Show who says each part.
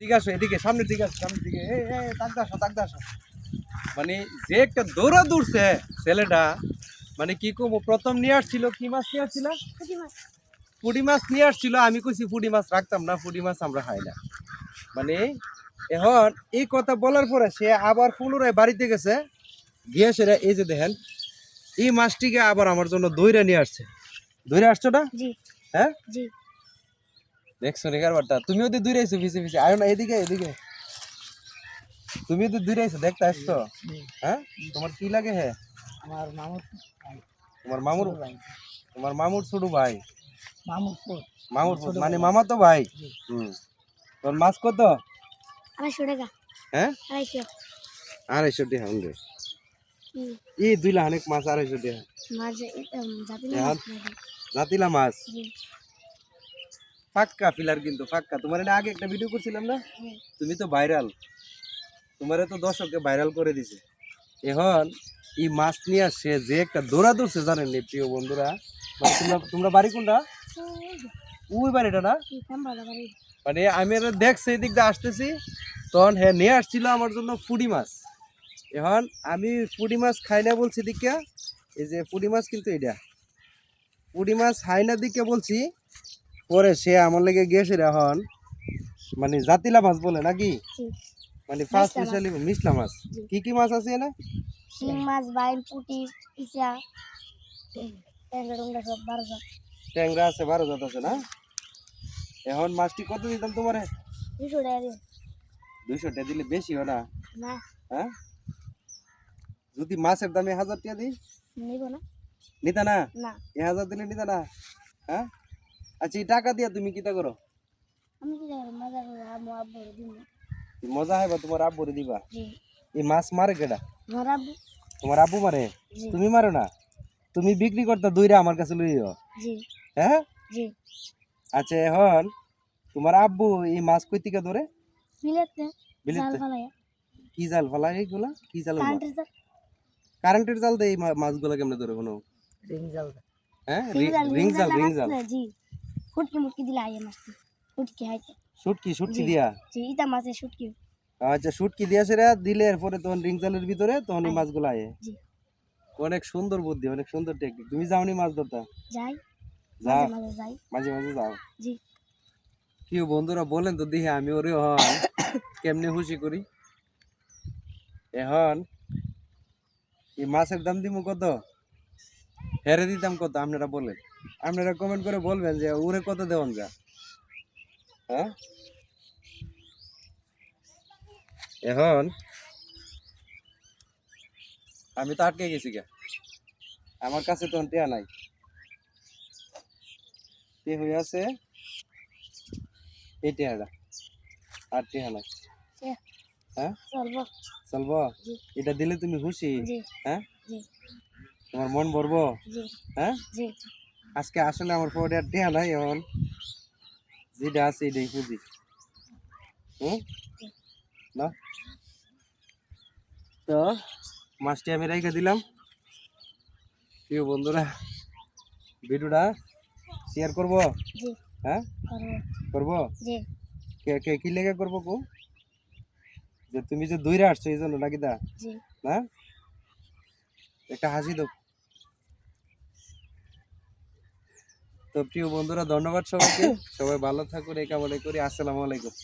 Speaker 1: ঠিক আছে, এদিকে সামনের দিকে আসো, সামনের দিকে। তাক দাসো। মানে যে একটা দৌড়া দৌড়ছে ছেলেটা, মানে কি কমো, প্রথম নিয়ে আসছিল কি মাছ নিয়ে আসছিল? পুঁটি মাছ নিয়ে আসছিল। আমি কইছি পুঁটি মাছ রাখতাম না, পুঁটি মাছ আমরা খাই না। মানে এখন এই কথা বলার পরে সে আবার পুনরায় বাড়িতে গেছে, গিয়ে সেটা এই যে দেখেন এই মাছটিকে আবার আমার জন্য দইরা নিয়ে আসছে। দইরা আসছো না? হ্যাঁ, দেখছো রে কারবারটা। তুমিও তো দূরে পিছে পিছে আয়ো না, এদিকে এদিকে। তুমিও তো দূরে দেখতে আসছো। হ্যাঁ, তোমার কি লাগে? হ্যাঁ,
Speaker 2: আমার মামুর ভাই।
Speaker 1: তোমার মামুর
Speaker 2: ভাই।
Speaker 1: তোমার মামুর ছোট ভাই।
Speaker 2: মামুর
Speaker 1: ছোট মানে মামা তো ভাই। তোর মাছ কত?
Speaker 2: 250 টাকা।
Speaker 1: হ্যাঁ,
Speaker 2: 250।
Speaker 1: 250 টাকা হলে এই 2 লাখ অনেক মাছ। 250 টাকা
Speaker 2: মাছ
Speaker 1: জাতিলা মাছ। পাক্কা ফিলার কিন্তু পাক্কা। তোমার এটা আগে একটা ভিডিও করছিলাম না, তুমি তো ভাইরাল। তোমারে তো দর্শককে ভাইরাল করে দিছে। এখন এই মাছ নিয়ে আসছে যে একটা দৌড়া দৌড়ছে, জানেন নি প্রিয় বন্ধুরা? মানে তোমরা বাড়ি কোনটা? ওই বাড়িটা না? মানে আমি আর দেখছি এদিক দিয়ে আসতেছি, তখন হ্যাঁ নিয়ে আসছিল আমার জন্য পুঁটি মাছ। এখন আমি পুঁটি মাছ খাই না বলছি দিকে, এই যে পুঁটি মাছ কিন্তু এটা পুঁটি মাছ খাই না দিকে বলছি, পরে সে আমার লেগে গিয়েছে এখন মানে জাতিলা মাছ বলে নাকি, মানে ফার্স্ট স্পেশালি মিশলা মাছ। কি মাছ আছে না?
Speaker 2: শিং মাছ, বাইল, পুঁটি, ইচা, ট্যাংরা টুংরা সব 1200।
Speaker 1: ট্যাংরা আছে 12 জাত আছে না? এখন মাছটি কত দিতাম তোমারে?
Speaker 2: 200 টাকা দিয়ে।
Speaker 1: 200 টাকা দিলে বেশি হয় না?
Speaker 2: না,
Speaker 1: হ্যাঁ, যদি মাছের দামে 1000 টাকা দিই
Speaker 2: নিব না।
Speaker 1: নিতা না?
Speaker 2: না,
Speaker 1: 1000 দিলে নিতা না? হ্যাঁ, আচ্ছা এই টাকা দিয়া তুমি কিতা করো?
Speaker 2: আমি কি জানি মজা করে আম্মু আব্বু দিব।
Speaker 1: মজা হয় বা তোমার আব্বুরে দিবা?
Speaker 2: জি।
Speaker 1: এই মাছ মারে কেডা?
Speaker 2: আমার আব্বু।
Speaker 1: তোমার আব্বু মারে?
Speaker 2: জি।
Speaker 1: তুমি মারো না? তুমি বিক্রি করতে দইরা আমার কাছে লইও।
Speaker 2: জি।
Speaker 1: হ্যাঁ,
Speaker 2: জি।
Speaker 1: আচ্ছা এখন তোমার আব্বু এই মাছ কই থেকে ধরে?
Speaker 2: বিলেতে জাল
Speaker 1: বিলেতে?
Speaker 2: ফালাইয়া।
Speaker 1: কি জাল ফালায় এইগুলা? কি জাল?
Speaker 2: কারেন্টের জাল।
Speaker 1: কারেন্টের জাল দিয়ে এই মাছগুলা কেমনে ধরে কোনো?
Speaker 2: রিং জাল।
Speaker 1: হ্যাঁ, রিং জাল।
Speaker 2: জি। ফুটকি মুটকি দিলে আইয়ে মাছ। ফুটকি হাইতে।
Speaker 1: শুটকি দিয়া?
Speaker 2: জি, ইটা মাছের শুটকি।
Speaker 1: আচ্ছা, শুটকি দিয়া সেরা দিলে এরপরে তখন রিং জালের ভিতরে তখন এই মাছগুলো আয়ে।
Speaker 2: জি।
Speaker 1: অনেক সুন্দর বুদ্ধি, অনেক সুন্দর টেকনিক। তুমি যাওনি মাছ ধরতে?
Speaker 2: যাই।
Speaker 1: যাও,
Speaker 2: মাঝে যাই।
Speaker 1: মাঝে মাঝে যাও।
Speaker 2: জি।
Speaker 1: প্রিয় বন্ধুরা বলেন তো দেখি আমি ওরে কেমনে খুশি করি। এখন এই মাছের দাম দিব কত, হেরে দিতাম কত, আপনারা বলেন। আপনারা কমেন্ট করে বলবেন যে ওরে কত দেওয়ান যা। হ্যাঁ, এখন আমি তো আটকে গেছি গা, আমার কাছে তখন টেয়া নাই। তে হয়ে আছে এই টেয়াটা, আর টেয়া নাই। হ্যাঁ, চলবো? এটা দিলে তুমি খুশি? হ্যাঁ, তোমার মন ভরবো? হ্যাঁ, আজকে আসলে আমার পরে আর টেয়া নাই, এখন যেটা আছে এটাই খুঁজি। না, তো মাছটি আমি রেখে দিলাম। প্রিয় বন্ধুরা ভিডিওটা শেয়ার করবো? হ্যাঁ, করবো। কে কে কি লেগে করবো কো? যে তুমি যে দূরে আসছো এই জন্য নাকি? দা না, একটা হাসি দাও। তো প্রিয় বন্ধুরা ধন্যবাদ সবাইকে। সবাই ভালো থাকুন এই কামনা করি। আসসালামু আলাইকুম।